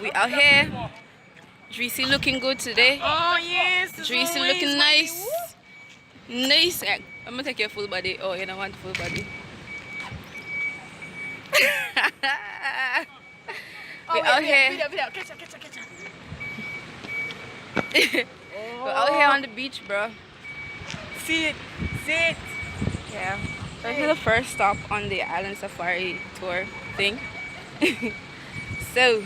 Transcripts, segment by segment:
We out here. Dreesy looking good today. Oh yes. Dreesy looking nice. Nice. I'm gonna take your full body. Oh, you don't want full body. We out here. We're out here on the beach, bro. Sit. Yeah. So this is the first stop on the island safari tour thing. So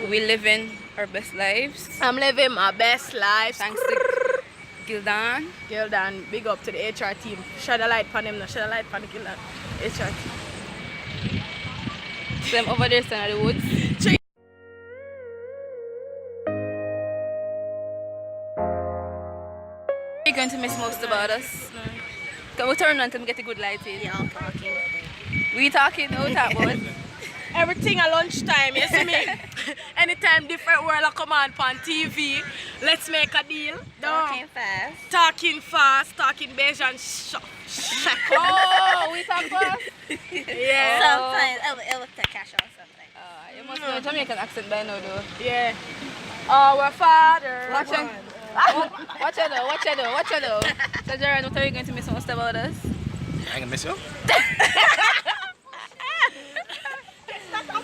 we living our best lives. I'm living my best life. Thanks to Gildan. Gildan, big up to the HR team. Shed a light on him, shed a light on the Gildan HR team. So I'm over there standing at the woods. You're going to miss most about us. Can we turn on to get a good lighting? Yeah, I'm talking. We talking, no talk about. Everything at lunchtime, you see me? Anytime different world will come on TV, let's make a deal. Talking fast. Talking Bajans. Oh, we talk fast? Yeah. Sometimes it will take cash on something. You must know Jamaican accent by now though. Yeah. Our Father. Watch it. Watch it though. So Jared, what are you going to miss most about us? I ain't gonna miss you.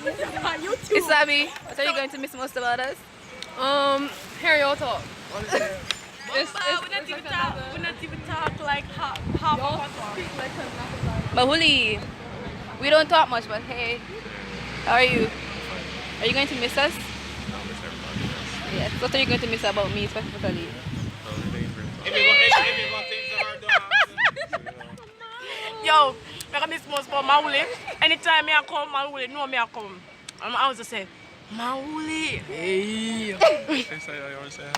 Isabi, what are you going to miss most about us? Hear your talk. We not even talk like half of us. But Huli, we don't talk much, but hey, how are you? Are you going to miss us? Yes. What are you going to miss about me specifically? Yo, I miss most about Mauli. Anytime I come, Mauli know me I come. I always say, Mauli. Hey.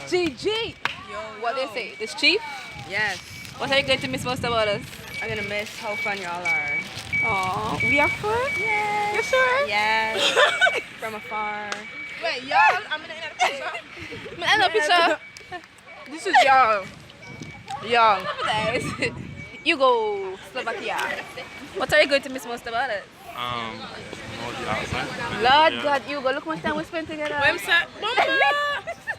GG. What they say? This chief? Yes. What are you going to miss most about us? I'm gonna miss how fun y'all are. Oh, we are fun? Yes. You sure? Yes. From afar. Wait, y'all, I'm gonna end the picture. End the picture. This is y'all. Y'all. Nice. You go, Slovakia. What are you going to miss most about it? Lord God, you go. Look how much time we spent together. Wait, sir.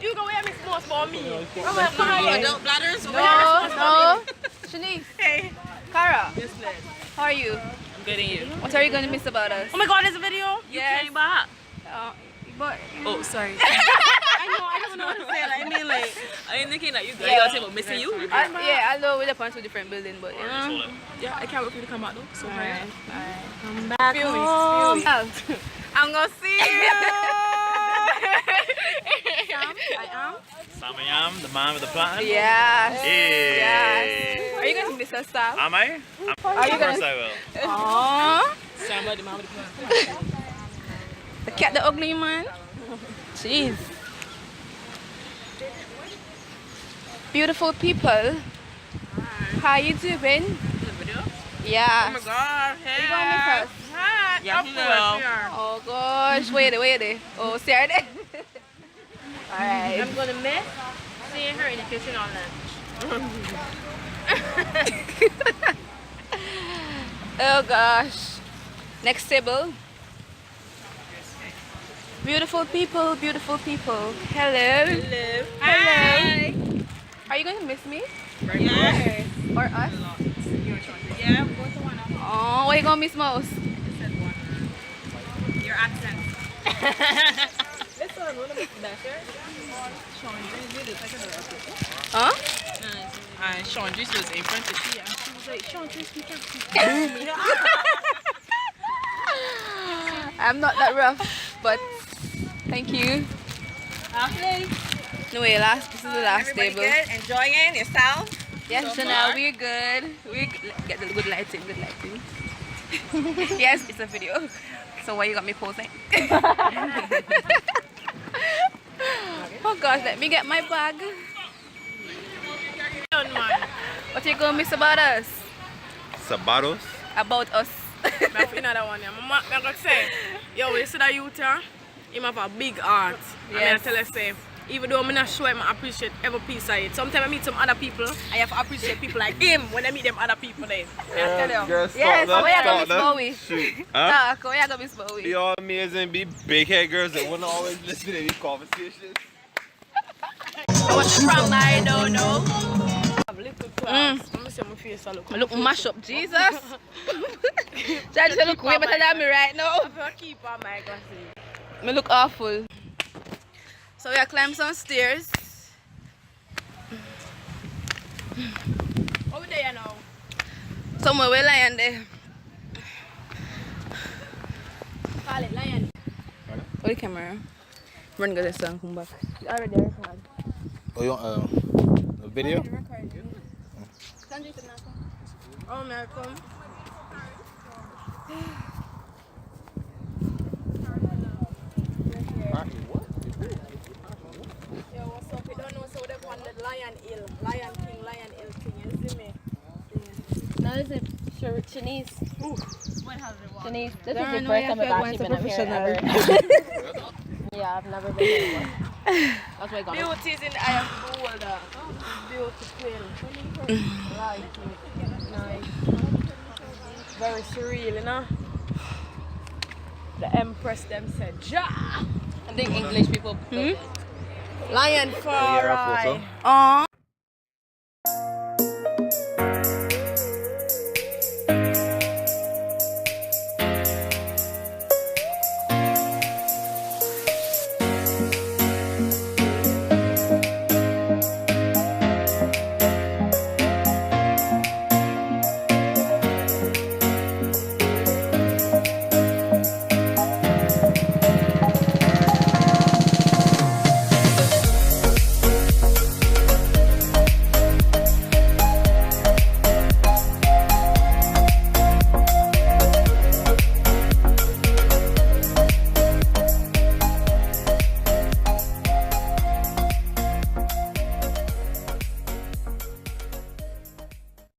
You go where I miss most about me. Adult bladders? No. Shanice. Hey. Cara. Yes, ma'am. How are you? I'm getting you. What are you going to miss about us? Oh my God, there's a video. Yes. You came back. But Oh, sorry. I don't know what to say. Like, I mean, like, I ain't thinking that you guys are missing you. yeah, I know we're up on two different buildings, but Yeah, I can't wait for you to come back though. So alright. come back home. I'm gonna see you. Sam I am, the man with the plan. Yes. Hey. Yes. Are you going to miss us, Sam? Am I? Are you Of course gonna? I will. Aww. Somebody, man with the plan. The cat, the ugly man. Jeez. Beautiful people. How you doing? Yeah. Oh my God. Hey. You gonna miss us? Hi. Yeah, Of course, yeah. Oh gosh, wait there. Oh, see her there. Alright. I'm gonna miss seeing her in the kitchen on lunch. Oh gosh. Next table. Beautiful people. Hello. Hi. Are you going to miss me? Yeah. Or us? Yeah, go to one of them. Oh, what are you going to miss most? Your accent. This one, want to miss that shirt? Huh? And Sean Juice was in front of you and she was like, Sean Juice, we can't see. I'm not that rough, but thank you. Anyway, this is the last Everybody table. good? Enjoying yourself? Yes, Janelle, we're good. Get the good lighting. Yes, it's a video. So why you got me posing? Oh gosh, let me get my bag. What you gonna miss about us? Sabados. About us. Another one, yeah. I'm gonna say, yo, you see that youth here? He have a big heart. Yes. I tell you, say, Even though I'm not sure I appreciate every piece of it. Sometimes I meet some other people, I have to appreciate people like him when I meet them other people then. Yes, where you go, Miss Bowie? Huh? Where you go, Miss Bowie? Be all amazing, be big head girls that wouldn't always listen to these conversations. What's from I don't know. Have little class. Let me see my face. I Look mash up, Jesus. Judge, you look way better than me right now. I'm going to keep on my glasses. Me look awful. So we are climbing some stairs. Over there now. Somewhere we lying there. Call it lion. Oh, the camera. Run go this song, come back. You already recorded. Oh, you want a video? Oh, man, come. Yo, what's up? You don't know, so they want the Lion Hill thing, you see me? No, this is Shanice. Shanice, this is Don't the know first if time you're I've going actually to been up here professional. ever. Yeah, I've never been here before. That's why I got it. Beauty is in the eye of the beholder. Beautiful. Like it. Nice. Very surreal, you know? The Empress them said, Ja! I think English people. Lion for Yeah, eye. Aww.